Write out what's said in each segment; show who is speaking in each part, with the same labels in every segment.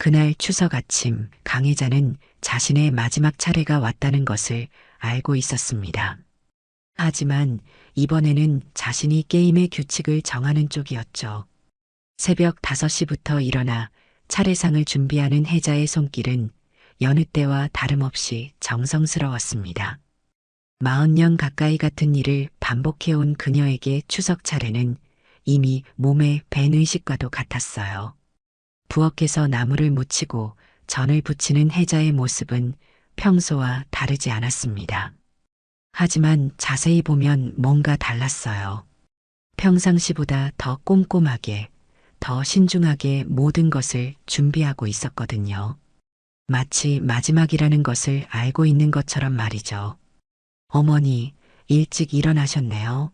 Speaker 1: 그날 추석 아침 강혜자는 자신의 마지막 차례가 왔다는 것을 알고 있었습니다. 하지만 이번에는 자신이 게임의 규칙을 정하는 쪽이었죠. 새벽 5시부터 일어나 차례상을 준비하는 혜자의 손길은 여느 때와 다름없이 정성스러웠습니다. 40년 가까이 같은 일을 반복해온 그녀에게 추석 차례는 이미 몸에 밴 의식과도 같았어요. 부엌에서 나무를 묻히고 전을 부치는 혜자의 모습은 평소와 다르지 않았습니다. 하지만 자세히 보면 뭔가 달랐어요. 평상시보다 더 꼼꼼하게, 더 신중하게 모든 것을 준비하고 있었거든요. 마치 마지막이라는 것을 알고 있는 것처럼 말이죠. 어머니, 일찍 일어나셨네요.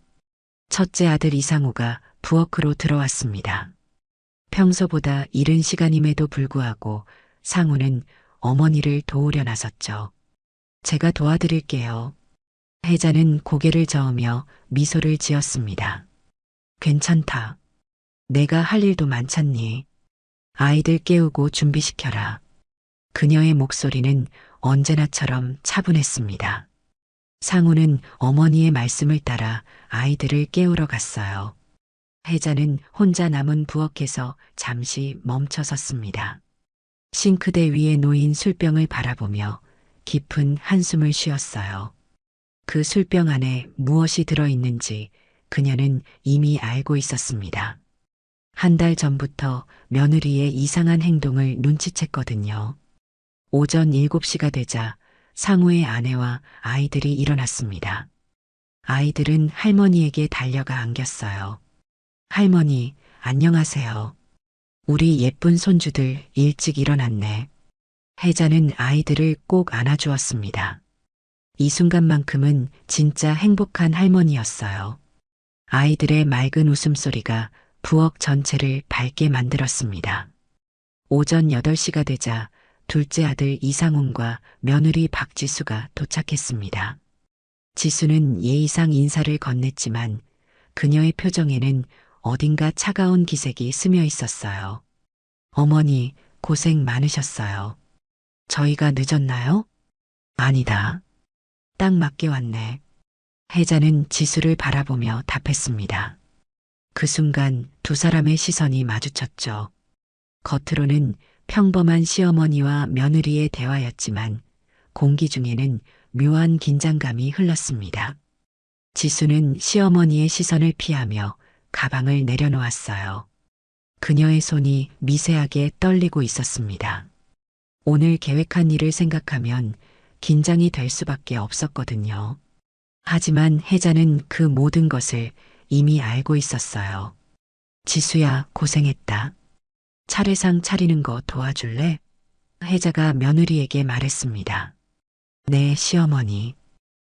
Speaker 1: 첫째 아들 이상우가 부엌으로 들어왔습니다. 평소보다 이른 시간임에도 불구하고 상우는 어머니를 도우려 나섰죠. 제가 도와드릴게요. 혜자는 고개를 저으며 미소를 지었습니다. 괜찮다. 내가 할 일도 많잖니. 아이들 깨우고 준비시켜라. 그녀의 목소리는 언제나처럼 차분했습니다. 상우는 어머니의 말씀을 따라 아이들을 깨우러 갔어요. 혜자는 혼자 남은 부엌에서 잠시 멈춰 섰습니다. 싱크대 위에 놓인 술병을 바라보며 깊은 한숨을 쉬었어요. 그 술병 안에 무엇이 들어있는지 그녀는 이미 알고 있었습니다. 한 달 전부터 며느리의 이상한 행동을 눈치챘거든요. 오전 7시가 되자 상우의 아내와 아이들이 일어났습니다. 아이들은 할머니에게 달려가 안겼어요. 할머니, 안녕하세요. 우리 예쁜 손주들 일찍 일어났네. 혜자는 아이들을 꼭 안아주었습니다. 이 순간만큼은 진짜 행복한 할머니였어요. 아이들의 맑은 웃음소리가 부엌 전체를 밝게 만들었습니다. 오전 8시가 되자 둘째 아들 이상훈과 며느리 박지수가 도착했습니다. 지수는 예의상 인사를 건넸지만 그녀의 표정에는 어딘가 차가운 기색이 스며 있었어요. 어머니, 고생 많으셨어요. 저희가 늦었나요? 아니다. 딱 맞게 왔네. 혜자는 지수를 바라보며 답했습니다. 그 순간 두 사람의 시선이 마주쳤죠. 겉으로는 평범한 시어머니와 며느리의 대화였지만 공기 중에는 묘한 긴장감이 흘렀습니다. 지수는 시어머니의 시선을 피하며 가방을 내려놓았어요. 그녀의 손이 미세하게 떨리고 있었습니다. 오늘 계획한 일을 생각하면 긴장이 될 수밖에 없었거든요. 하지만 혜자는 그 모든 것을 이미 알고 있었어요. 지수야, 고생했다. 차례상 차리는 거 도와줄래? 혜자가 며느리에게 말했습니다. 네, 시어머니.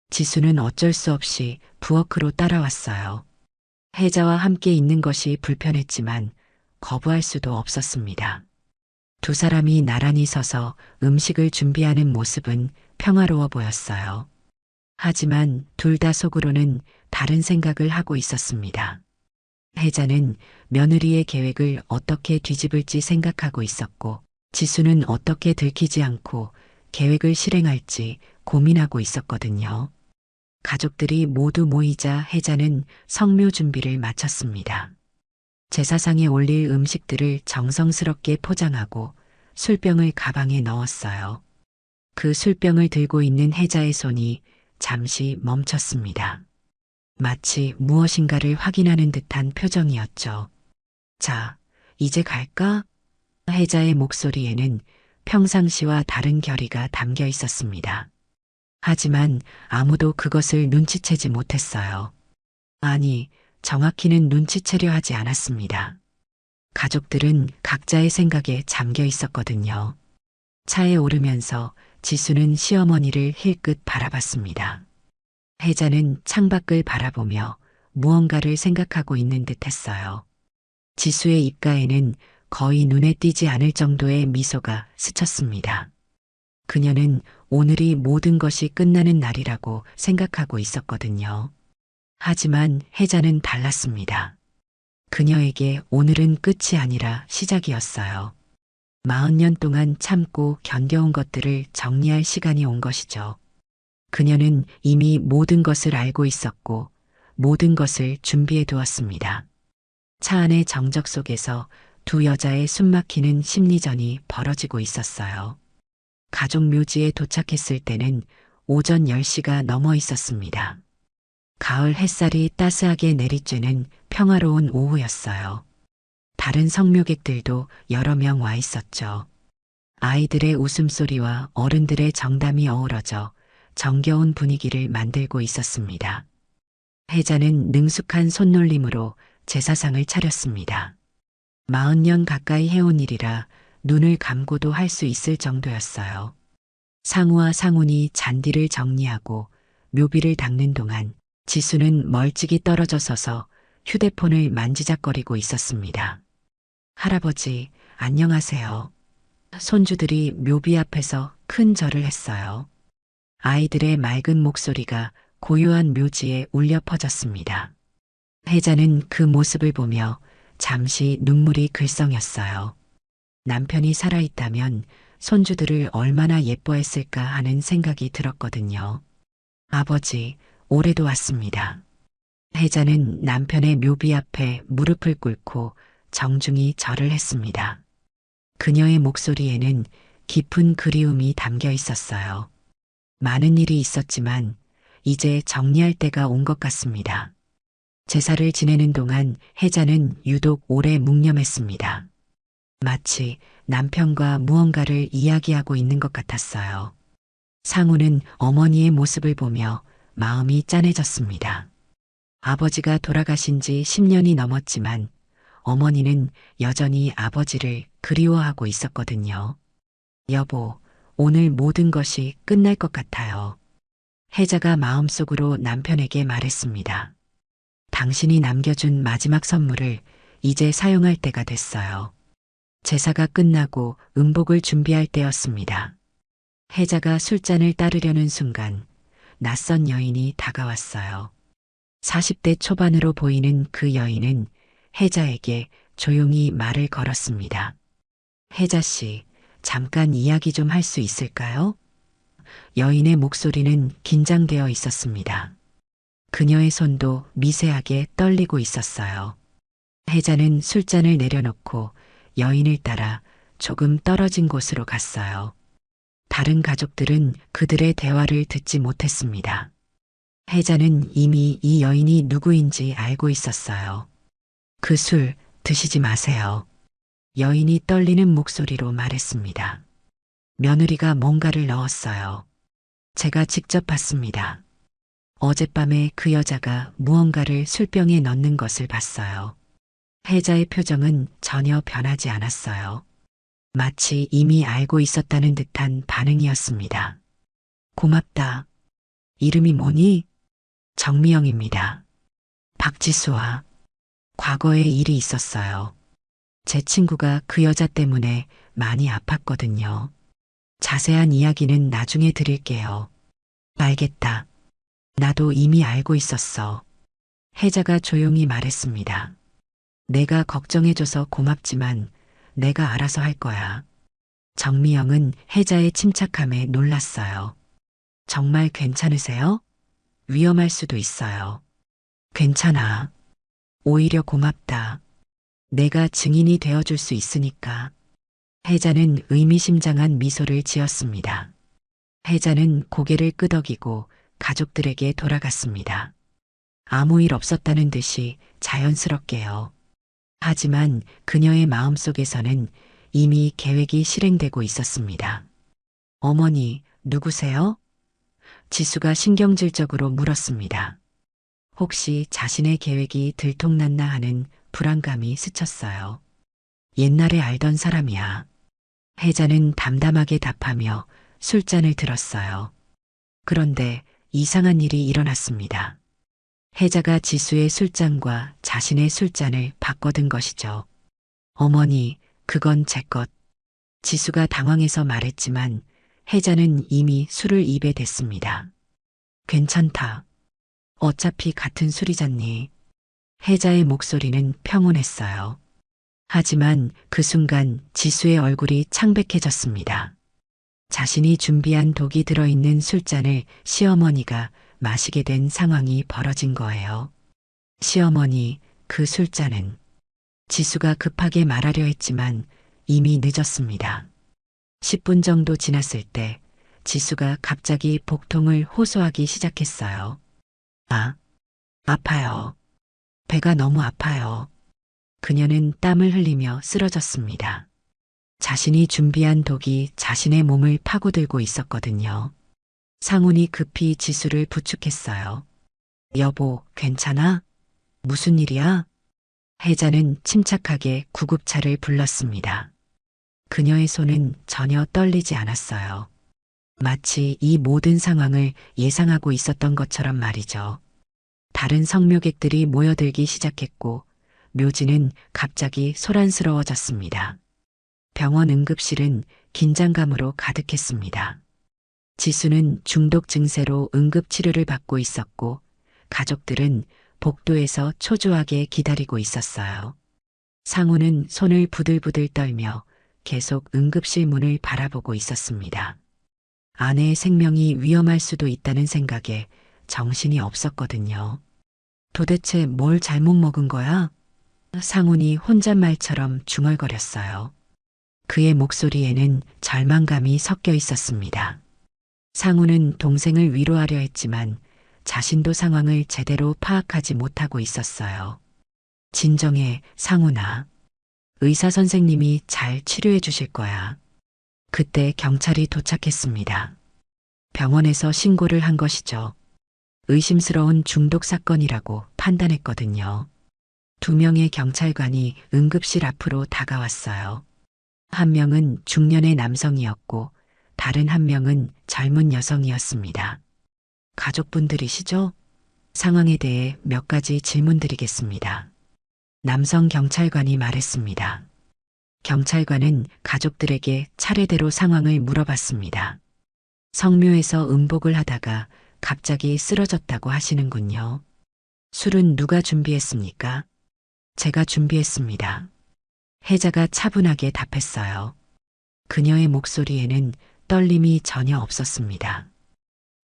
Speaker 1: 지수는 어쩔 수 없이 부엌으로 따라왔어요. 혜자와 함께 있는 것이 불편했지만 거부할 수도 없었습니다. 두 사람이 나란히 서서 음식을 준비하는 모습은 평화로워 보였어요. 하지만 둘 다 속으로는 다른 생각을 하고 있었습니다. 혜자는 며느리의 계획을 어떻게 뒤집을지 생각하고 있었고, 지수는 어떻게 들키지 않고 계획을 실행할지 고민하고 있었거든요. 가족들이 모두 모이자 혜자는 성묘 준비를 마쳤습니다. 제사상에 올릴 음식들을 정성스럽게 포장하고 술병을 가방에 넣었어요. 그 술병을 들고 있는 혜자의 손이 잠시 멈췄습니다. 마치 무엇인가를 확인하는 듯한 표정이었죠. 자, 이제 갈까? 혜자의 목소리에는 평상시와 다른 결의가 담겨 있었습니다. 하지만 아무도 그것을 눈치채지 못했어요. 아니, 정확히는 눈치채려 하지 않았습니다. 가족들은 각자의 생각에 잠겨 있었거든요. 차에 오르면서 지수는 시어머니를 힐끗 바라봤습니다. 혜자는 창밖을 바라보며 무언가를 생각하고 있는 듯 했어요. 지수의 입가에는 거의 눈에 띄지 않을 정도의 미소가 스쳤습니다. 그녀는 오늘이 모든 것이 끝나는 날이라고 생각하고 있었거든요. 하지만 혜자는 달랐습니다. 그녀에게 오늘은 끝이 아니라 시작이었어요. 40년 동안 참고 견뎌온 것들을 정리할 시간이 온 것이죠. 그녀는 이미 모든 것을 알고 있었고 모든 것을 준비해 두었습니다. 차 안의 정적 속에서 두 여자의 숨막히는 심리전이 벌어지고 있었어요. 가족 묘지에 도착했을 때는 오전 10시가 넘어 있었습니다. 가을 햇살이 따스하게 내리쬐는 평화로운 오후였어요. 다른 성묘객들도 여러 명 와 있었죠. 아이들의 웃음소리와 어른들의 정담이 어우러져 정겨운 분위기를 만들고 있었습니다. 혜자는 능숙한 손놀림으로 제사상을 차렸습니다. 40년 가까이 해온 일이라 눈을 감고도 할 수 있을 정도였어요. 상우와 상훈이 잔디를 정리하고 묘비를 닦는 동안 지수는 멀찍이 떨어져 서서 휴대폰을 만지작거리고 있었습니다. 할아버지, 안녕하세요. 손주들이 묘비 앞에서 큰 절을 했어요. 아이들의 맑은 목소리가 고요한 묘지에 울려 퍼졌습니다. 혜자는 그 모습을 보며 잠시 눈물이 글썽였어요. 남편이 살아있다면 손주들을 얼마나 예뻐했을까 하는 생각이 들었거든요. 아버지, 올해도 왔습니다. 혜자는 남편의 묘비 앞에 무릎을 꿇고 정중히 절을 했습니다. 그녀의 목소리에는 깊은 그리움이 담겨 있었어요. 많은 일이 있었지만 이제 정리할 때가 온 것 같습니다. 제사를 지내는 동안 혜자는 유독 오래 묵념했습니다. 마치 남편과 무언가를 이야기하고 있는 것 같았어요. 상우는 어머니의 모습을 보며 마음이 짠해졌습니다. 아버지가 돌아가신 지 10년이 넘었지만 어머니는 여전히 아버지를 그리워하고 있었거든요. 여보, 오늘 모든 것이 끝날 것 같아요. 혜자가 마음속으로 남편에게 말했습니다. 당신이 남겨준 마지막 선물을 이제 사용할 때가 됐어요. 제사가 끝나고 음복을 준비할 때였습니다. 혜자가 술잔을 따르려는 순간 낯선 여인이 다가왔어요. 40대 초반으로 보이는 그 여인은 혜자에게 조용히 말을 걸었습니다. 혜자 씨, 잠깐 이야기 좀 할 수 있을까요? 여인의 목소리는 긴장되어 있었습니다. 그녀의 손도 미세하게 떨리고 있었어요. 혜자는 술잔을 내려놓고 여인을 따라 조금 떨어진 곳으로 갔어요. 다른 가족들은 그들의 대화를 듣지 못했습니다. 혜자는 이미 이 여인이 누구인지 알고 있었어요. 그 술 드시지 마세요. 여인이 떨리는 목소리로 말했습니다. 며느리가 뭔가를 넣었어요. 제가 직접 봤습니다. 어젯밤에 그 여자가 무언가를 술병에 넣는 것을 봤어요. 혜자의 표정은 전혀 변하지 않았어요. 마치 이미 알고 있었다는 듯한 반응이었습니다. 고맙다. 이름이 뭐니? 정미영입니다. 박지수와 과거에 일이 있었어요. 제 친구가 그 여자 때문에 많이 아팠거든요. 자세한 이야기는 나중에 드릴게요. 알겠다. 나도 이미 알고 있었어. 혜자가 조용히 말했습니다. 내가 걱정해줘서 고맙지만 내가 알아서 할 거야. 정미영은 혜자의 침착함에 놀랐어요. 정말 괜찮으세요? 위험할 수도 있어요. 괜찮아. 오히려 고맙다. 내가 증인이 되어줄 수 있으니까. 혜자는 의미심장한 미소를 지었습니다. 혜자는 고개를 끄덕이고 가족들에게 돌아갔습니다. 아무 일 없었다는 듯이 자연스럽게요. 하지만 그녀의 마음속에서는 이미 계획이 실행되고 있었습니다. 어머니, 누구세요? 지수가 신경질적으로 물었습니다. 혹시 자신의 계획이 들통났나 하는 불안감이 스쳤어요. 옛날에 알던 사람이야. 혜자는 담담하게 답하며 술잔을 들었어요. 그런데 이상한 일이 일어났습니다. 혜자가 지수의 술잔과 자신의 술잔을 바꿔든 것이죠. 어머니, 그건 제 것. 지수가 당황해서 말했지만 혜자는 이미 술을 입에 댔습니다. 괜찮다. 어차피 같은 술이잖니. 혜자의 목소리는 평온했어요. 하지만 그 순간 지수의 얼굴이 창백해졌습니다. 자신이 준비한 독이 들어있는 술잔을 시어머니가 마시게 된 상황이 벌어진 거예요. 시어머니, 그 술잔은. 지수가 급하게 말하려 했지만 이미 늦었습니다. 10분 정도 지났을 때 지수가 갑자기 복통을 호소하기 시작했어요. 아, 아파요. 배가 너무 아파요. 그녀는 땀을 흘리며 쓰러졌습니다. 자신이 준비한 독이 자신의 몸을 파고들고 있었거든요. 상훈이 급히 지수를 부축했어요. 여보, 괜찮아? 무슨 일이야? 혜자는 침착하게 구급차를 불렀습니다. 그녀의 손은 전혀 떨리지 않았어요. 마치 이 모든 상황을 예상하고 있었던 것처럼 말이죠. 다른 성묘객들이 모여들기 시작했고 묘지는 갑자기 소란스러워졌습니다. 병원 응급실은 긴장감으로 가득했습니다. 지수는 중독 증세로 응급치료를 받고 있었고 가족들은 복도에서 초조하게 기다리고 있었어요. 상우는 손을 부들부들 떨며 계속 응급실 문을 바라보고 있었습니다. 아내의 생명이 위험할 수도 있다는 생각에 정신이 없었거든요. 도대체 뭘 잘못 먹은 거야? 상훈이 혼잣말처럼 중얼거렸어요. 그의 목소리에는 절망감이 섞여 있었습니다. 상훈은 동생을 위로하려 했지만 자신도 상황을 제대로 파악하지 못하고 있었어요. 진정해, 상훈아. 의사 선생님이 잘 치료해 주실 거야. 그때 경찰이 도착했습니다. 병원에서 신고를 한 것이죠. 의심스러운 중독 사건이라고 판단했거든요. 2명의 경찰관이 응급실 앞으로 다가왔어요. 한 명은 중년의 남성이었고 다른 한 명은 젊은 여성이었습니다. 가족분들이시죠? 상황에 대해 몇 가지 질문드리겠습니다. 남성 경찰관이 말했습니다. 경찰관은 가족들에게 차례대로 상황을 물어봤습니다. 성묘에서 음복을 하다가 갑자기 쓰러졌다고 하시는군요. 술은 누가 준비했습니까? 제가 준비했습니다. 혜자가 차분하게 답했어요. 그녀의 목소리에는 떨림이 전혀 없었습니다.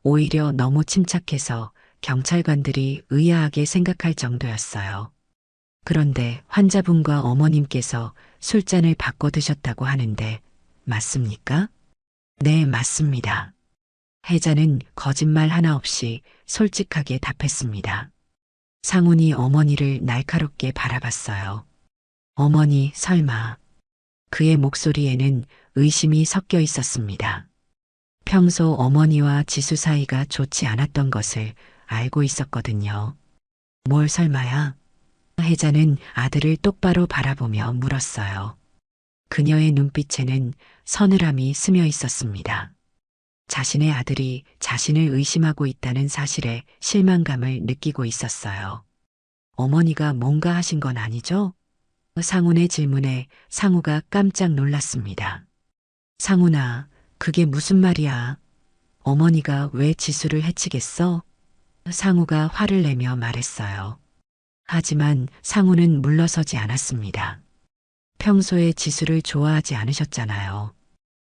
Speaker 1: 오히려 너무 침착해서 경찰관들이 의아하게 생각할 정도였어요. 그런데 환자분과 어머님께서 술잔을 바꿔 드셨다고 하는데 맞습니까? 네, 맞습니다. 혜자는 거짓말 하나 없이 솔직하게 답했습니다. 상훈이 어머니를 날카롭게 바라봤어요. 어머니, 설마. 그의 목소리에는 의심이 섞여 있었습니다. 평소 어머니와 지수 사이가 좋지 않았던 것을 알고 있었거든요. 뭘 설마야? 혜자는 아들을 똑바로 바라보며 물었어요. 그녀의 눈빛에는 서늘함이 스며 있었습니다. 자신의 아들이 자신을 의심하고 있다는 사실에 실망감을 느끼고 있었어요. 어머니가 뭔가 하신 건 아니죠? 상훈의 질문에 상우가 깜짝 놀랐습니다. 상훈아, 그게 무슨 말이야? 어머니가 왜 지수를 해치겠어? 상우가 화를 내며 말했어요. 하지만 상우는 물러서지 않았습니다. 평소에 지수를 좋아하지 않으셨잖아요.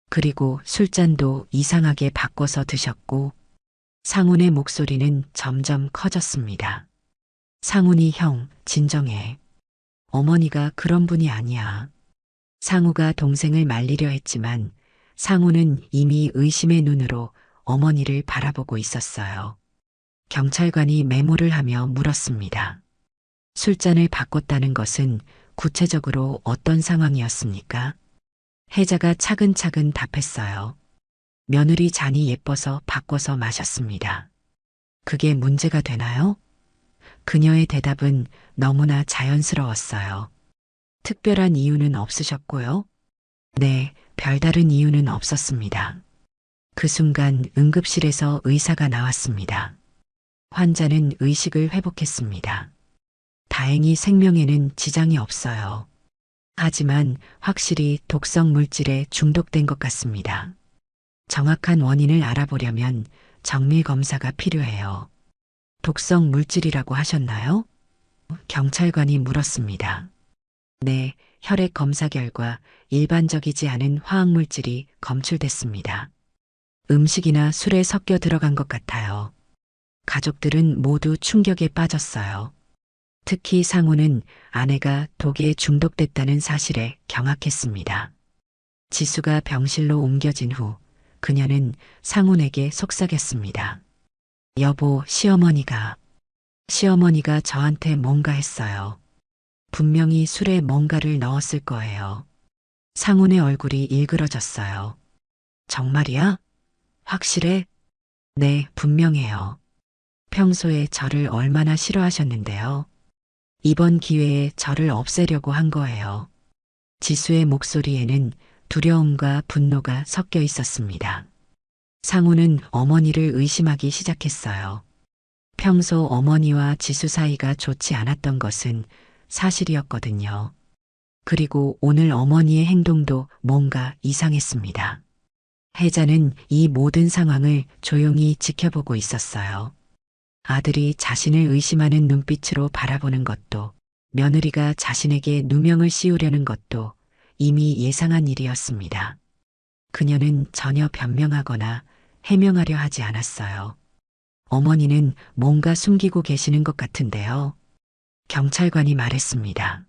Speaker 1: 그리고 술잔도 이상하게 바꿔서 드셨고 상훈의 목소리는 점점 커졌습니다. 상훈이 형, 진정해. 어머니가 그런 분이 아니야. 상우가 동생을 말리려 했지만 상우는 이미 의심의 눈으로 어머니를 바라보고 있었어요. 경찰관이 메모를 하며 물었습니다. 술잔을 바꿨다는 것은 구체적으로 어떤 상황이었습니까? 혜자가 차근차근 답했어요. 며느리 잔이 예뻐서 바꿔서 마셨습니다. 그게 문제가 되나요? 그녀의 대답은 너무나 자연스러웠어요. 특별한 이유는 없으셨고요? 네, 별다른 이유는 없었습니다. 그 순간 응급실에서 의사가 나왔습니다. 환자는 의식을 회복했습니다. 다행히 생명에는 지장이 없어요. 하지만 확실히 독성 물질에 중독된 것 같습니다. 정확한 원인을 알아보려면 정밀 검사가 필요해요. 독성 물질이라고 하셨나요? 경찰관이 물었습니다. 네, 혈액 검사 결과 일반적이지 않은 화학물질이 검출됐습니다. 음식이나 술에 섞여 들어간 것 같아요. 가족들은 모두 충격에 빠졌어요. 특히 상우는 아내가 독에 중독됐다는 사실에 경악했습니다. 지수가 병실로 옮겨진 후 그녀는 상훈에게 속삭였습니다. 여보, 시어머니가 저한테 뭔가 했어요. 분명히 술에 뭔가를 넣었을 거예요. 상훈의 얼굴이 일그러졌어요. 정말이야? 확실해? 네, 분명해요. 평소에 저를 얼마나 싫어하셨는데요. 이번 기회에 저를 없애려고 한 거예요. 지수의 목소리에는 두려움과 분노가 섞여 있었습니다. 상우는 어머니를 의심하기 시작했어요. 평소 어머니와 지수 사이가 좋지 않았던 것은 사실이었거든요. 그리고 오늘 어머니의 행동도 뭔가 이상했습니다. 혜자는 이 모든 상황을 조용히 지켜보고 있었어요. 아들이 자신을 의심하는 눈빛으로 바라보는 것도, 며느리가 자신에게 누명을 씌우려는 것도 이미 예상한 일이었습니다. 그녀는 전혀 변명하거나 해명하려 하지 않았어요. 어머니는 뭔가 숨기고 계시는 것 같은데요. 경찰관이 말했습니다.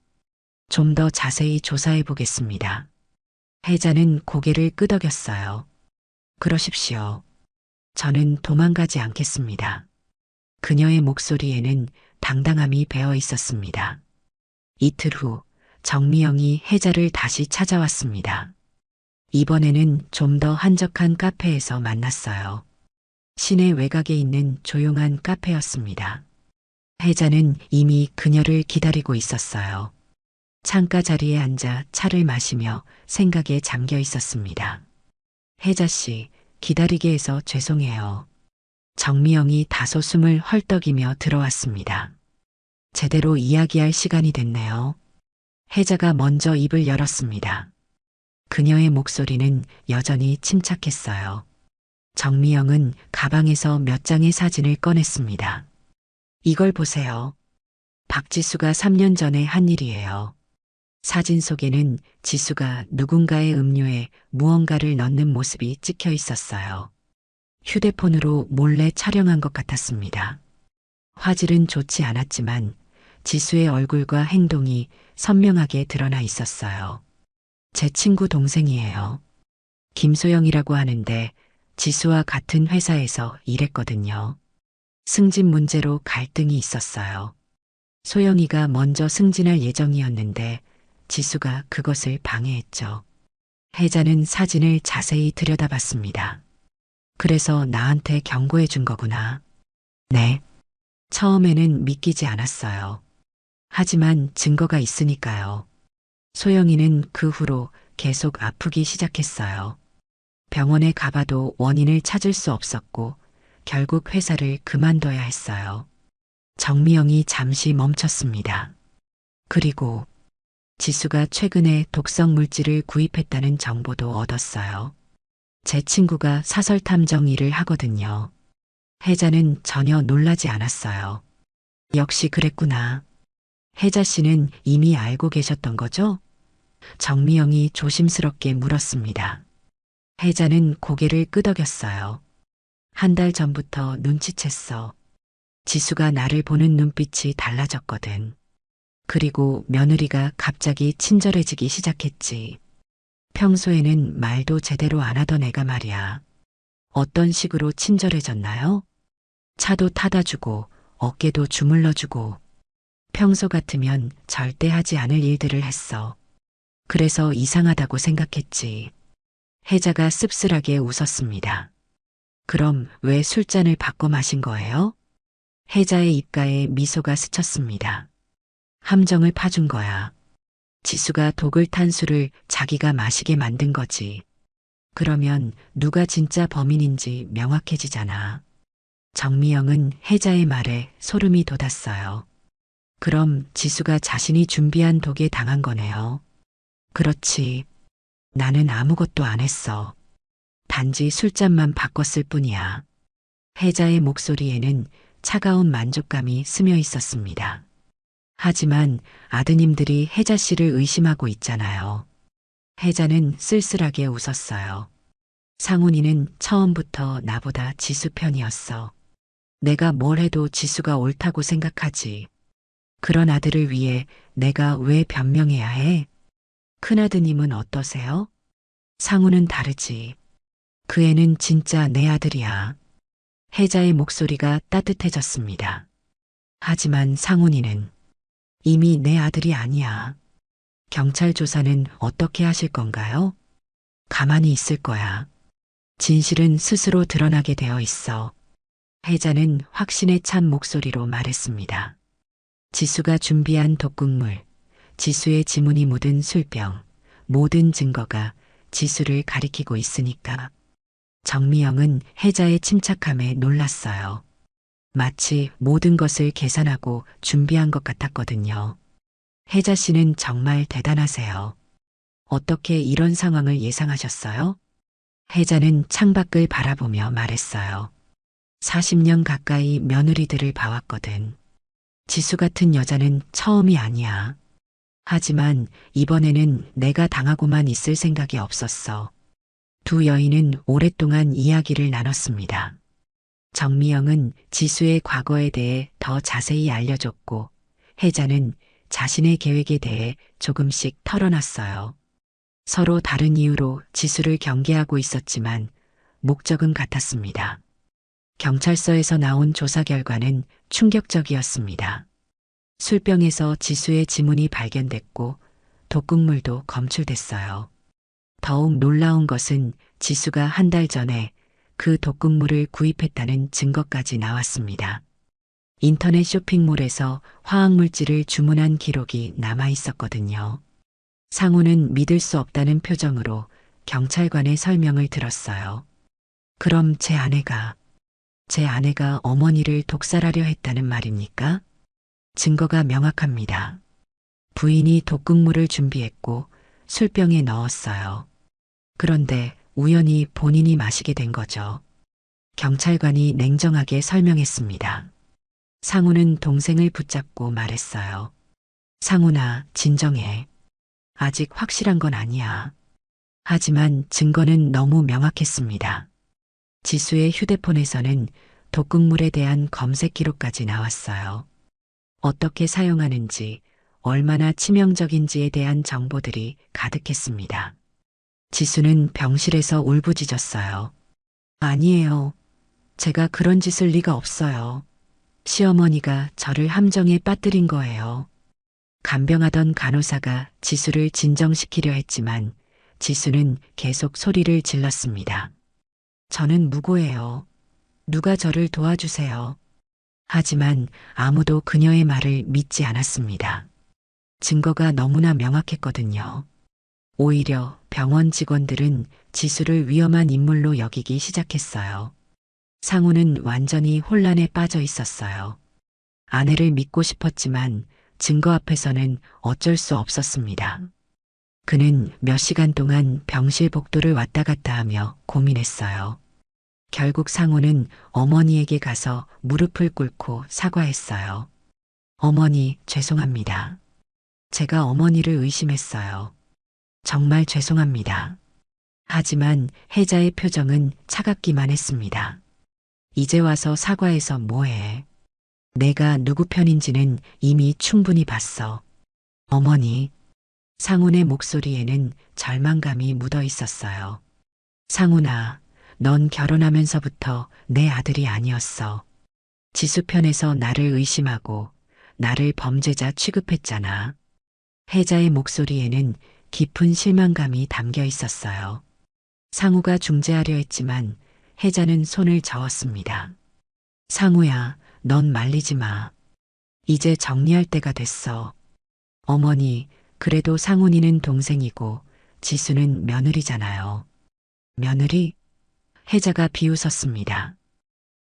Speaker 1: 좀 더 자세히 조사해 보겠습니다. 혜자는 고개를 끄덕였어요. 그러십시오. 저는 도망가지 않겠습니다. 그녀의 목소리에는 당당함이 배어 있었습니다. 이틀 후 정미영이 혜자를 다시 찾아왔습니다. 이번에는 좀 더 한적한 카페에서 만났어요. 시내 외곽에 있는 조용한 카페였습니다. 혜자는 이미 그녀를 기다리고 있었어요. 창가 자리에 앉아 차를 마시며 생각에 잠겨 있었습니다. 혜자 씨, 기다리게 해서 죄송해요. 정미영이 다소 숨을 헐떡이며 들어왔습니다. 제대로 이야기할 시간이 됐네요. 혜자가 먼저 입을 열었습니다. 그녀의 목소리는 여전히 침착했어요. 정미영은 가방에서 몇 장의 사진을 꺼냈습니다. 이걸 보세요. 박지수가 3년 전에 한 일이에요. 사진 속에는 지수가 누군가의 음료에 무언가를 넣는 모습이 찍혀 있었어요. 휴대폰으로 몰래 촬영한 것 같았습니다. 화질은 좋지 않았지만 지수의 얼굴과 행동이 선명하게 드러나 있었어요. 제 친구 동생이에요. 김소영이라고 하는데 지수와 같은 회사에서 일했거든요. 승진 문제로 갈등이 있었어요. 소영이가 먼저 승진할 예정이었는데 지수가 그것을 방해했죠. 혜자는 사진을 자세히 들여다봤습니다. 그래서 나한테 경고해 준 거구나. 네. 처음에는 믿기지 않았어요. 하지만 증거가 있으니까요. 소영이는 그 후로 계속 아프기 시작했어요. 병원에 가봐도 원인을 찾을 수 없었고 결국 회사를 그만둬야 했어요. 정미영이 잠시 멈췄습니다. 그리고 지수가 최근에 독성 물질을 구입했다는 정보도 얻었어요. 제 친구가 사설 탐정 일을 하거든요. 혜자는 전혀 놀라지 않았어요. 역시 그랬구나. 혜자 씨는 이미 알고 계셨던 거죠? 정미영이 조심스럽게 물었습니다. 혜자는 고개를 끄덕였어요. 한 달 전부터 눈치챘어. 지수가 나를 보는 눈빛이 달라졌거든. 그리고 며느리가 갑자기 친절해지기 시작했지. 평소에는 말도 제대로 안 하던 애가 말이야. 어떤 식으로 친절해졌나요? 차도 타다 주고 어깨도 주물러 주고 평소 같으면 절대 하지 않을 일들을 했어. 그래서 이상하다고 생각했지. 혜자가 씁쓸하게 웃었습니다. 그럼 왜 술잔을 바꿔 마신 거예요? 혜자의 입가에 미소가 스쳤습니다. 함정을 파준 거야. 지수가 독을 탄 술을 자기가 마시게 만든 거지. 그러면 누가 진짜 범인인지 명확해지잖아. 정미영은 혜자의 말에 소름이 돋았어요. 그럼 지수가 자신이 준비한 독에 당한 거네요. 그렇지. 나는 아무것도 안 했어. 단지 술잔만 바꿨을 뿐이야. 혜자의 목소리에는 차가운 만족감이 스며 있었습니다. 하지만 아드님들이 혜자 씨를 의심하고 있잖아요. 혜자는 쓸쓸하게 웃었어요. 상훈이는 처음부터 나보다 지수 편이었어. 내가 뭘 해도 지수가 옳다고 생각하지. 그런 아들을 위해 내가 왜 변명해야 해? 큰아드님은 어떠세요? 상훈은 다르지. 그 애는 진짜 내 아들이야. 혜자의 목소리가 따뜻해졌습니다. 하지만 상훈이는 이미 내 아들이 아니야. 경찰 조사는 어떻게 하실 건가요? 가만히 있을 거야. 진실은 스스로 드러나게 되어 있어. 혜자는 확신에 찬 목소리로 말했습니다. 지수가 준비한 독극물, 지수의 지문이 묻은 술병, 모든 증거가 지수를 가리키고 있으니까. 정미영은 혜자의 침착함에 놀랐어요. 마치 모든 것을 계산하고 준비한 것 같았거든요. 혜자 씨는 정말 대단하세요. 어떻게 이런 상황을 예상하셨어요? 혜자는 창밖을 바라보며 말했어요. 40년 가까이 며느리들을 봐왔거든. 지수 같은 여자는 처음이 아니야. 하지만 이번에는 내가 당하고만 있을 생각이 없었어. 두 여인은 오랫동안 이야기를 나눴습니다. 정미영은 지수의 과거에 대해 더 자세히 알려줬고, 혜자는 자신의 계획에 대해 조금씩 털어놨어요. 서로 다른 이유로 지수를 경계하고 있었지만 목적은 같았습니다. 경찰서에서 나온 조사 결과는 충격적이었습니다. 술병에서 지수의 지문이 발견됐고 독극물도 검출됐어요. 더욱 놀라운 것은 지수가 한 달 전에 그 독극물을 구입했다는 증거까지 나왔습니다. 인터넷 쇼핑몰에서 화학물질을 주문한 기록이 남아 있었거든요. 상우는 믿을 수 없다는 표정으로 경찰관의 설명을 들었어요. 그럼 제 아내가 어머니를 독살하려 했다는 말입니까? 증거가 명확합니다. 부인이 독극물을 준비했고 술병에 넣었어요. 그런데 우연히 본인이 마시게 된 거죠. 경찰관이 냉정하게 설명했습니다. 상우는 동생을 붙잡고 말했어요. 상우나, 진정해. 아직 확실한 건 아니야. 하지만 증거는 너무 명확했습니다. 지수의 휴대폰에서는 독극물에 대한 검색 기록까지 나왔어요. 어떻게 사용하는지, 얼마나 치명적인지에 대한 정보들이 가득했습니다. 지수는 병실에서 울부짖었어요. 아니에요. 제가 그런 짓을 리가 없어요. 시어머니가 저를 함정에 빠뜨린 거예요. 간병하던 간호사가 지수를 진정시키려 했지만 지수는 계속 소리를 질렀습니다. 저는 무고해요. 누가 저를 도와주세요. 하지만 아무도 그녀의 말을 믿지 않았습니다. 증거가 너무나 명확했거든요. 오히려 병원 직원들은 지수를 위험한 인물로 여기기 시작했어요. 상우는 완전히 혼란에 빠져 있었어요. 아내를 믿고 싶었지만 증거 앞에서는 어쩔 수 없었습니다. 그는 몇 시간 동안 병실 복도를 왔다 갔다 하며 고민했어요. 결국 상우는 어머니에게 가서 무릎을 꿇고 사과했어요. 어머니, 죄송합니다. 제가 어머니를 의심했어요. 정말 죄송합니다. 하지만 혜자의 표정은 차갑기만 했습니다. 이제 와서 사과해서 뭐해? 내가 누구 편인지는 이미 충분히 봤어. 어머니. 상훈의 목소리에는 절망감이 묻어 있었어요. 상훈아, 넌 결혼하면서부터 내 아들이 아니었어. 지수 편에서 나를 의심하고 나를 범죄자 취급했잖아. 혜자의 목소리에는 깊은 실망감이 담겨 있었어요. 상우가 중재하려 했지만 혜자는 손을 저었습니다. 상우야, 넌 말리지 마. 이제 정리할 때가 됐어. 어머니, 그래도 상훈이는 동생이고 지수는 며느리잖아요. 며느리? 혜자가 비웃었습니다.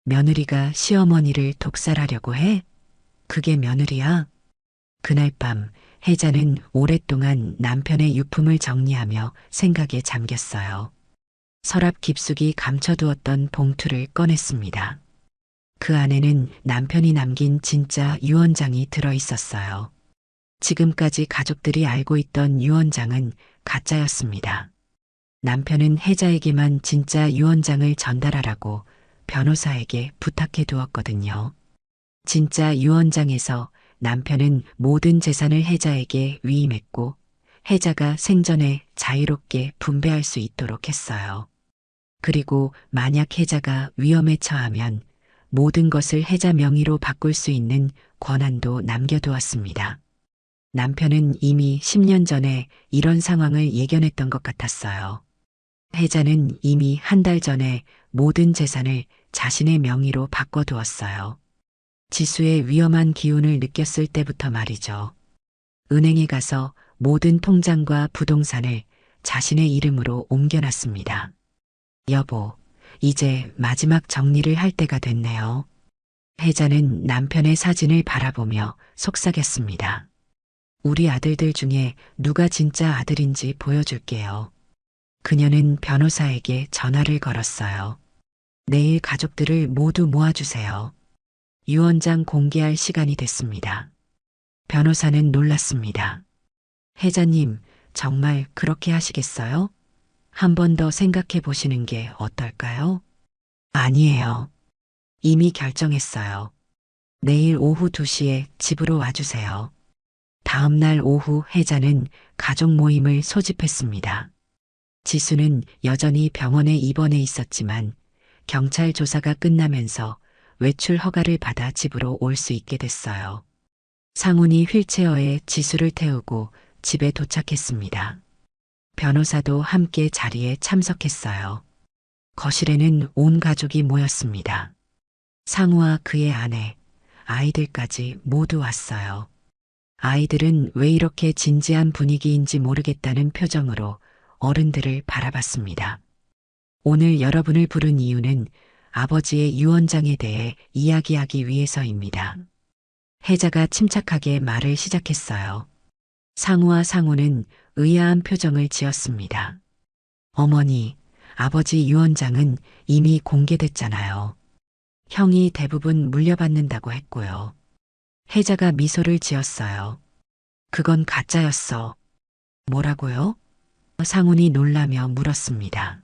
Speaker 1: 며느리가 시어머니를 독살하려고 해? 그게 며느리야? 그날 밤 혜자는 오랫동안 남편의 유품을 정리하며 생각에 잠겼어요. 서랍 깊숙이 감춰두었던 봉투를 꺼냈습니다. 그 안에는 남편이 남긴 진짜 유언장이 들어 있었어요. 지금까지 가족들이 알고 있던 유언장은 가짜였습니다. 남편은 혜자에게만 진짜 유언장을 전달하라고 변호사에게 부탁해 두었거든요. 진짜 유언장에서 남편은 모든 재산을 혜자에게 위임했고 혜자가 생전에 자유롭게 분배할 수 있도록 했어요. 그리고 만약 혜자가 위험에 처하면 모든 것을 혜자 명의로 바꿀 수 있는 권한도 남겨두었습니다. 남편은 이미 10년 전에 이런 상황을 예견했던 것 같았어요. 혜자는 이미 한 달 전에 모든 재산을 자신의 명의로 바꿔두었어요. 지수의 위험한 기운을 느꼈을 때부터 말이죠. 은행에 가서 모든 통장과 부동산을 자신의 이름으로 옮겨놨습니다. 여보, 이제 마지막 정리를 할 때가 됐네요. 혜자는 남편의 사진을 바라보며 속삭였습니다. 우리 아들들 중에 누가 진짜 아들인지 보여줄게요. 그녀는 변호사에게 전화를 걸었어요. 내일 가족들을 모두 모아주세요. 유언장 공개할 시간이 됐습니다. 변호사는 놀랐습니다. 혜자님, 정말 그렇게 하시겠어요? 한 번 더 생각해 보시는 게 어떨까요? 아니에요. 이미 결정했어요. 내일 오후 2시에 집으로 와주세요. 다음 날 오후 혜자는 가족 모임을 소집했습니다. 지수는 여전히 병원에 입원해 있었지만 경찰 조사가 끝나면서 외출 허가를 받아 집으로 올 수 있게 됐어요. 상훈이 휠체어에 지수를 태우고 집에 도착했습니다. 변호사도 함께 자리에 참석했어요. 거실에는 온 가족이 모였습니다. 상우와 그의 아내, 아이들까지 모두 왔어요. 아이들은 왜 이렇게 진지한 분위기인지 모르겠다는 표정으로 어른들을 바라봤습니다. 오늘 여러분을 부른 이유는 아버지의 유언장에 대해 이야기하기 위해서입니다. 혜자가 침착하게 말을 시작했어요. 상우와 상우는 의아한 표정을 지었습니다. 어머니, 아버지 유언장은 이미 공개됐잖아요. 형이 대부분 물려받는다고 했고요. 혜자가 미소를 지었어요. 그건 가짜였어. 뭐라고요? 상훈이 놀라며 물었습니다.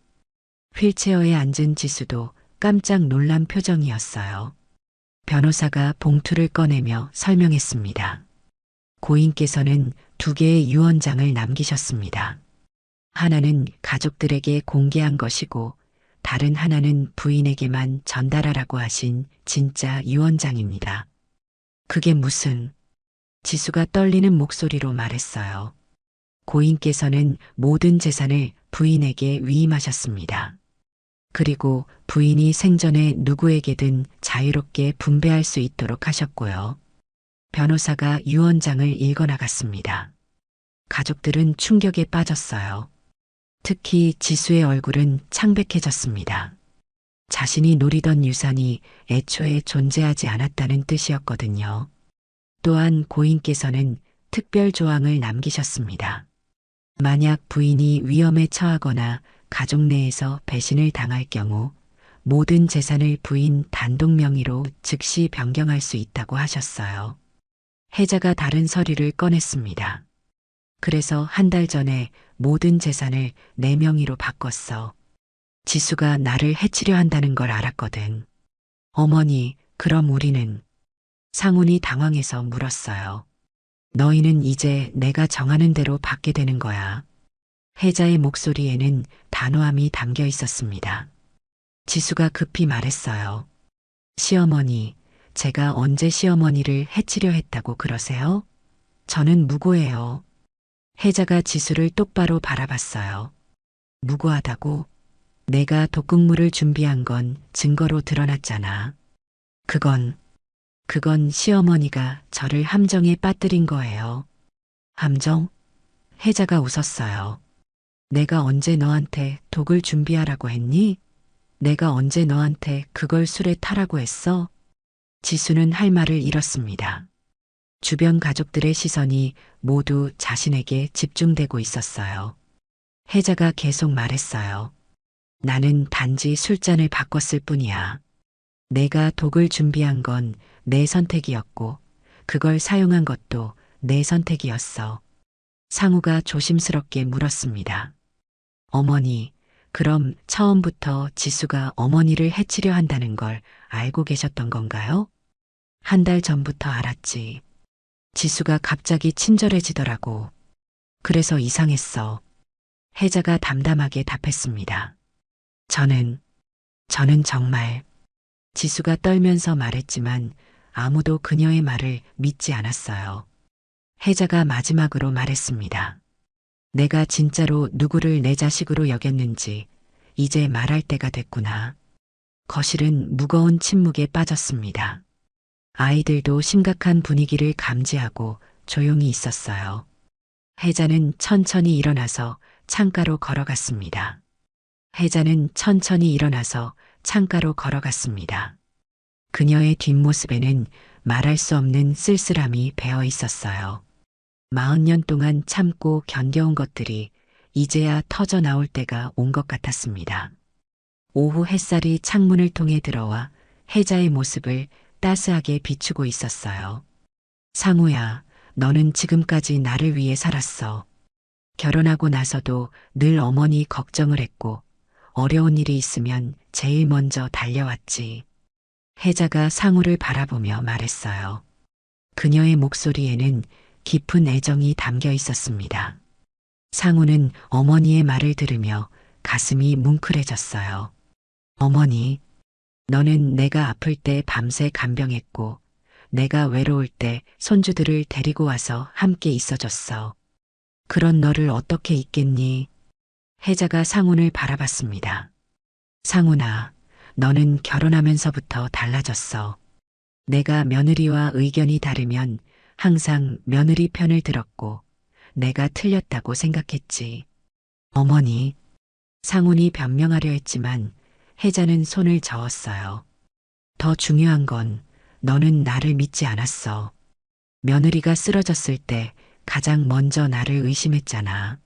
Speaker 1: 휠체어에 앉은 지수도 깜짝 놀란 표정이었어요. 변호사가 봉투를 꺼내며 설명했습니다. 고인께서는 2개의 유언장을 남기셨습니다. 하나는 가족들에게 공개한 것이고 다른 하나는 부인에게만 전달하라고 하신 진짜 유언장입니다. 그게 무슨... 지수가 떨리는 목소리로 말했어요. 고인께서는 모든 재산을 부인에게 위임하셨습니다. 그리고 부인이 생전에 누구에게든 자유롭게 분배할 수 있도록 하셨고요. 변호사가 유언장을 읽어나갔습니다. 가족들은 충격에 빠졌어요. 특히 지수의 얼굴은 창백해졌습니다. 자신이 노리던 유산이 애초에 존재하지 않았다는 뜻이었거든요. 또한 고인께서는 특별 조항을 남기셨습니다. 만약 부인이 위험에 처하거나 가족 내에서 배신을 당할 경우 모든 재산을 부인 단독 명의로 즉시 변경할 수 있다고 하셨어요. 혜자가 다른 서류를 꺼냈습니다. 그래서 한 달 전에 모든 재산을 내 명의로 바꿨어. 지수가 나를 해치려 한다는 걸 알았거든. 어머니, 그럼 우리는... 상훈이 당황해서 물었어요. 너희는 이제 내가 정하는 대로 받게 되는 거야. 혜자의 목소리에는 단호함이 담겨 있었습니다. 지수가 급히 말했어요. 시어머니, 제가 언제 시어머니를 해치려 했다고 그러세요? 저는 무고해요. 혜자가 지수를 똑바로 바라봤어요. 무고하다고? 내가 독극물을 준비한 건 증거로 드러났잖아. 그건 시어머니가 저를 함정에 빠뜨린 거예요. 함정? 혜자가 웃었어요. 내가 언제 너한테 독을 준비하라고 했니? 내가 언제 너한테 그걸 술에 타라고 했어? 지수는 할 말을 잃었습니다. 주변 가족들의 시선이 모두 자신에게 집중되고 있었어요. 혜자가 계속 말했어요. 나는 단지 술잔을 바꿨을 뿐이야. 내가 독을 준비한 건 내 선택이었고 그걸 사용한 것도 내 선택이었어. 상우가 조심스럽게 물었습니다. 어머니, 그럼 처음부터 지수가 어머니를 해치려 한다는 걸 알고 계셨던 건가요? 한 달 전부터 알았지. 지수가 갑자기 친절해지더라고. 그래서 이상했어. 혜자가 담담하게 답했습니다. 저는 정말 지수가 떨면서 말했지만 아무도 그녀의 말을 믿지 않았어요. 혜자가 마지막으로 말했습니다. 내가 진짜로 누구를 내 자식으로 여겼는지 이제 말할 때가 됐구나. 거실은 무거운 침묵에 빠졌습니다. 아이들도 심각한 분위기를 감지하고 조용히 있었어요. 혜자는 천천히 일어나서 창가로 걸어갔습니다. 혜자는 천천히 일어나서 창가로 걸어갔습니다. 그녀의 뒷모습에는 말할 수 없는 쓸쓸함이 배어 있었어요. 40년 동안 참고 견뎌온 것들이 이제야 터져 나올 때가 온 것 같았습니다. 오후 햇살이 창문을 통해 들어와 혜자의 모습을 따스하게 비추고 있었어요. 상우야, 너는 지금까지 나를 위해 살았어. 결혼하고 나서도 늘 어머니 걱정을 했고 어려운 일이 있으면 제일 먼저 달려왔지. 혜자가 상우를 바라보며 말했어요. 그녀의 목소리에는 깊은 애정이 담겨 있었습니다. 상우는 어머니의 말을 들으며 가슴이 뭉클해졌어요. 어머니, 너는 내가 아플 때 밤새 간병했고 내가 외로울 때 손주들을 데리고 와서 함께 있어줬어. 그런 너를 어떻게 잊겠니? 혜자가 상훈을 바라봤습니다. 상훈아, 너는 결혼하면서부터 달라졌어. 내가 며느리와 의견이 다르면 항상 며느리 편을 들었고 내가 틀렸다고 생각했지. 어머니, 상훈이 변명하려 했지만 혜자는 손을 저었어요. 더 중요한 건 너는 나를 믿지 않았어. 며느리가 쓰러졌을 때 가장 먼저 나를 의심했잖아.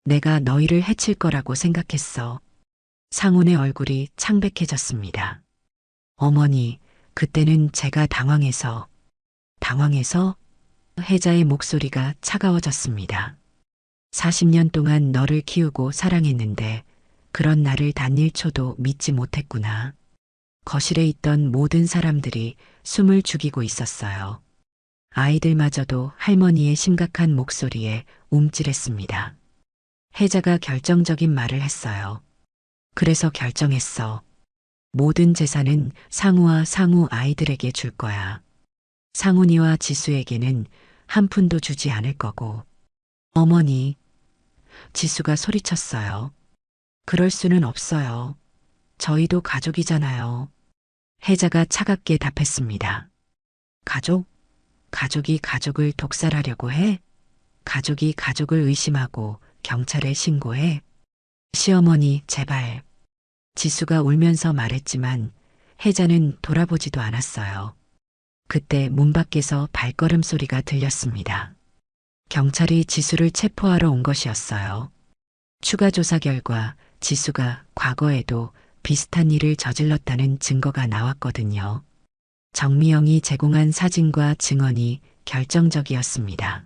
Speaker 1: 내가 너희를 해칠 거라고 생각했어. 상훈의 얼굴이 창백해졌습니다. 어머니, 그때는 제가 당황해서 혜자의 목소리가 차가워졌습니다. 40년 동안 너를 키우고 사랑했는데 그런 나를 단 1초도 믿지 못했구나. 거실에 있던 모든 사람들이 숨을 죽이고 있었어요. 아이들마저도 할머니의 심각한 목소리에 움찔했습니다. 혜자가 결정적인 말을 했어요. 그래서 결정했어. 모든 재산은 상우와 상우 아이들에게 줄 거야. 상훈이와 지수에게는 한 푼도 주지 않을 거고. 어머니, 지수가 소리쳤어요. 그럴 수는 없어요. 저희도 가족이잖아요. 혜자가 차갑게 답했습니다. 가족? 가족이 가족을 독살하려고 해? 가족이 가족을 의심하고 경찰에 신고해? 시어머니, 제발. 지수가 울면서 말했지만 혜자는 돌아보지도 않았어요. 그때 문 밖에서 발걸음 소리가 들렸습니다. 경찰이 지수를 체포하러 온 것이었어요. 추가 조사 결과 지수가 과거에도 비슷한 일을 저질렀다는 증거가 나왔거든요. 정미영이 제공한 사진과 증언이 결정적이었습니다.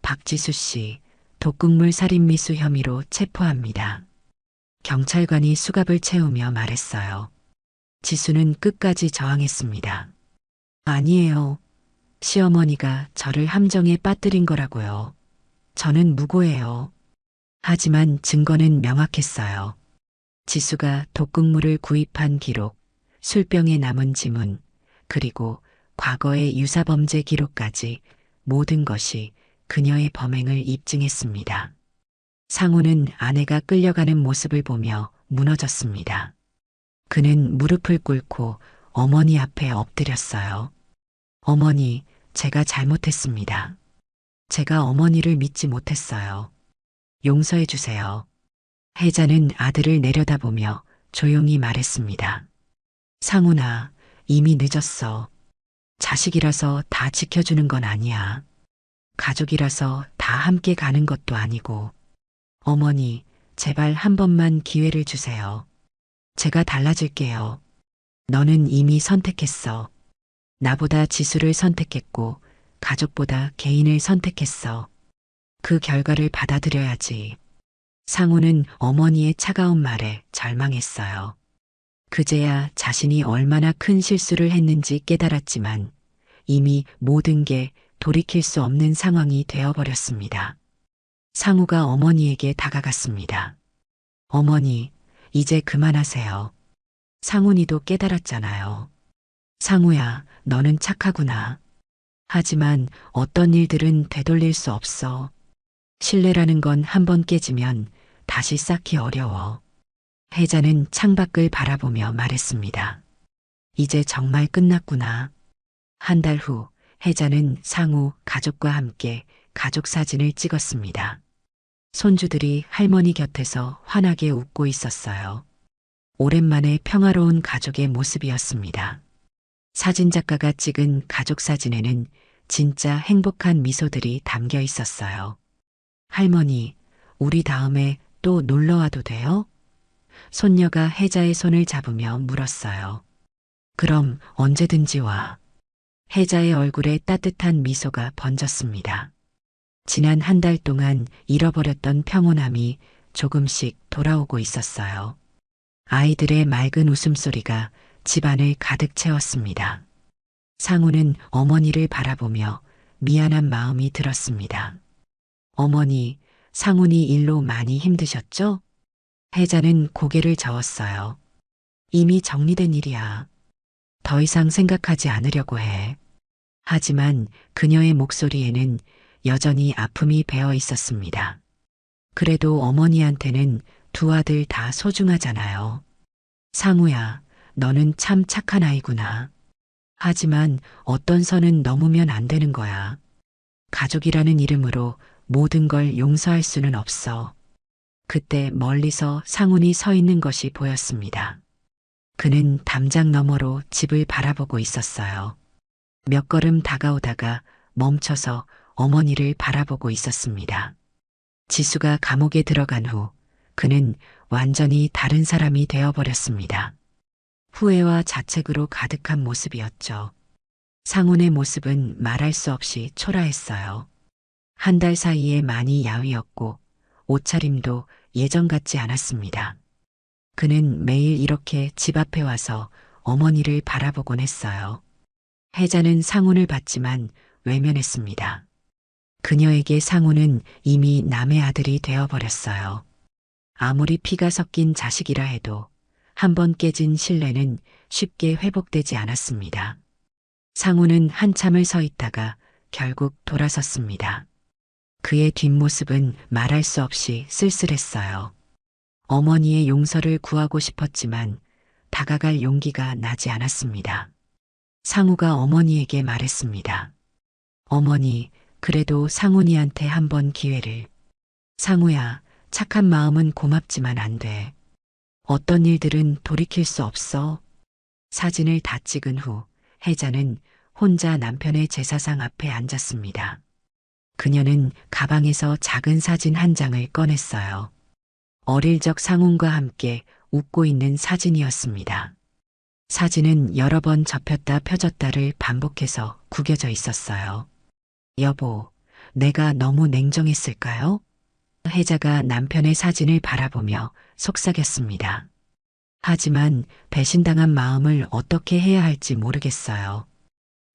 Speaker 1: 박지수 씨, 독극물 살인미수 혐의로 체포합니다. 경찰관이 수갑을 채우며 말했어요. 지수는 끝까지 저항했습니다. 아니에요. 시어머니가 저를 함정에 빠뜨린 거라고요. 저는 무고해요. 하지만 증거는 명확했어요. 지수가 독극물을 구입한 기록, 술병에 남은 지문, 그리고 과거의 유사범죄 기록까지 모든 것이 그녀의 범행을 입증했습니다. 상우는 아내가 끌려가는 모습을 보며 무너졌습니다. 그는 무릎을 꿇고 어머니 앞에 엎드렸어요. 어머니, 제가 잘못했습니다. 제가 어머니를 믿지 못했어요. 용서해 주세요. 혜자는 아들을 내려다보며 조용히 말했습니다. 상훈아, 이미 늦었어. 자식이라서 다 지켜주는 건 아니야. 가족이라서 다 함께 가는 것도 아니고. 어머니, 제발 한 번만 기회를 주세요. 제가 달라질게요. 너는 이미 선택했어. 나보다 지수를 선택했고 가족보다 개인을 선택했어. 그 결과를 받아들여야지. 상우는 어머니의 차가운 말에 절망했어요. 그제야 자신이 얼마나 큰 실수를 했는지 깨달았지만 이미 모든 게 돌이킬 수 없는 상황이 되어버렸습니다. 상우가 어머니에게 다가갔습니다. 어머니, 이제 그만하세요. 상훈이도 깨달았잖아요. 상우야, 너는 착하구나. 하지만 어떤 일들은 되돌릴 수 없어. 신뢰라는 건 한 번 깨지면 다시 쌓기 어려워. 혜자는 창밖을 바라보며 말했습니다. 이제 정말 끝났구나. 한 달 후 혜자는 상우 가족과 함께 가족 사진을 찍었습니다. 손주들이 할머니 곁에서 환하게 웃고 있었어요. 오랜만에 평화로운 가족의 모습이었습니다. 사진작가가 찍은 가족 사진에는 진짜 행복한 미소들이 담겨 있었어요. 할머니, 우리 다음에 또 놀러 와도 돼요? 손녀가 혜자의 손을 잡으며 물었어요. 그럼 언제든지 와. 혜자의 얼굴에 따뜻한 미소가 번졌습니다. 지난 한 달 동안 잃어버렸던 평온함이 조금씩 돌아오고 있었어요. 아이들의 맑은 웃음소리가 집안을 가득 채웠습니다. 상우는 어머니를 바라보며 미안한 마음이 들었습니다. 어머니, 상훈이 일로 많이 힘드셨죠? 혜자는 고개를 저었어요. 이미 정리된 일이야. 더 이상 생각하지 않으려고 해. 하지만 그녀의 목소리에는 여전히 아픔이 배어 있었습니다. 그래도 어머니한테는 두 아들 다 소중하잖아요. 상우야, 너는 참 착한 아이구나. 하지만 어떤 선은 넘으면 안 되는 거야. 가족이라는 이름으로 모든 걸 용서할 수는 없어. 그때 멀리서 상훈이 서 있는 것이 보였습니다. 그는 담장 너머로 집을 바라보고 있었어요. 몇 걸음 다가오다가 멈춰서 어머니를 바라보고 있었습니다. 지수가 감옥에 들어간 후 그는 완전히 다른 사람이 되어버렸습니다. 후회와 자책으로 가득한 모습이었죠. 상훈의 모습은 말할 수 없이 초라했어요. 한 달 사이에 많이 야위었고 옷차림도 예전 같지 않았습니다. 그는 매일 이렇게 집 앞에 와서 어머니를 바라보곤 했어요. 혜자는 상훈을 봤지만 외면했습니다. 그녀에게 상훈은 이미 남의 아들이 되어버렸어요. 아무리 피가 섞인 자식이라 해도 한 번 깨진 신뢰는 쉽게 회복되지 않았습니다. 상훈은 한참을 서 있다가 결국 돌아섰습니다. 그의 뒷모습은 말할 수 없이 쓸쓸했어요. 어머니의 용서를 구하고 싶었지만 다가갈 용기가 나지 않았습니다. 상우가 어머니에게 말했습니다. 어머니, 그래도 상훈이한테 한 번 기회를. 상우야, 착한 마음은 고맙지만 안 돼. 어떤 일들은 돌이킬 수 없어. 사진을 다 찍은 후 혜자는 혼자 남편의 제사상 앞에 앉았습니다. 그녀는 가방에서 작은 사진 한 장을 꺼냈어요. 어릴 적 상훈과 함께 웃고 있는 사진이었습니다. 사진은 여러 번 접혔다 펴졌다를 반복해서 구겨져 있었어요. 여보, 내가 너무 냉정했을까요? 혜자가 남편의 사진을 바라보며 속삭였습니다. 하지만 배신당한 마음을 어떻게 해야 할지 모르겠어요.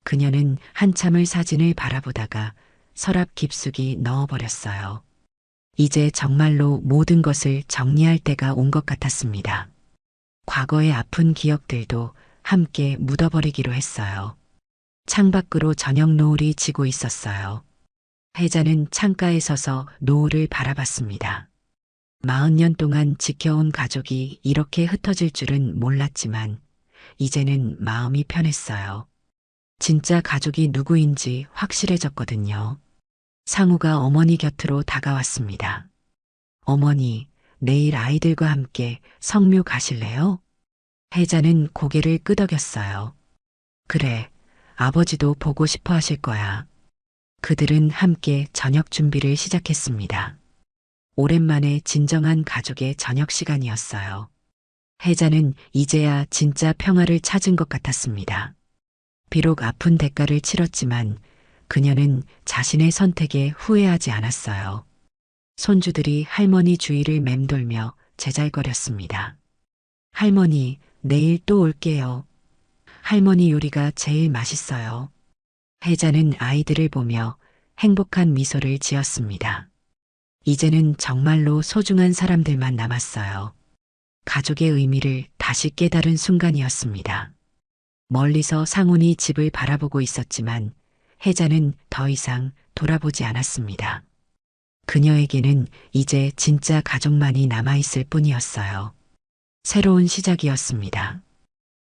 Speaker 1: 그녀는 한참을 사진을 바라보다가 서랍 깊숙이 넣어버렸어요. 이제 정말로 모든 것을 정리할 때가 온 것 같았습니다. 과거의 아픈 기억들도 함께 묻어버리기로 했어요. 창밖으로 저녁 노을이 지고 있었어요. 혜자는 창가에 서서 노을을 바라봤습니다. 40년 동안 지켜온 가족이 이렇게 흩어질 줄은 몰랐지만 이제는 마음이 편했어요. 진짜 가족이 누구인지 확실해졌거든요. 상우가 어머니 곁으로 다가왔습니다. 어머니, 내일 아이들과 함께 성묘 가실래요? 혜자는 고개를 끄덕였어요. 그래, 아버지도 보고 싶어 하실 거야. 그들은 함께 저녁 준비를 시작했습니다. 오랜만에 진정한 가족의 저녁 시간이었어요. 혜자는 이제야 진짜 평화를 찾은 것 같았습니다. 비록 아픈 대가를 치렀지만 그녀는 자신의 선택에 후회하지 않았어요. 손주들이 할머니 주위를 맴돌며 제잘거렸습니다. 할머니, 내일 또 올게요. 할머니 요리가 제일 맛있어요. 혜자는 아이들을 보며 행복한 미소를 지었습니다. 이제는 정말로 소중한 사람들만 남았어요. 가족의 의미를 다시 깨달은 순간이었습니다. 멀리서 상훈이 집을 바라보고 있었지만 혜자는 더 이상 돌아보지 않았습니다. 그녀에게는 이제 진짜 가족만이 남아있을 뿐이었어요. 새로운 시작이었습니다.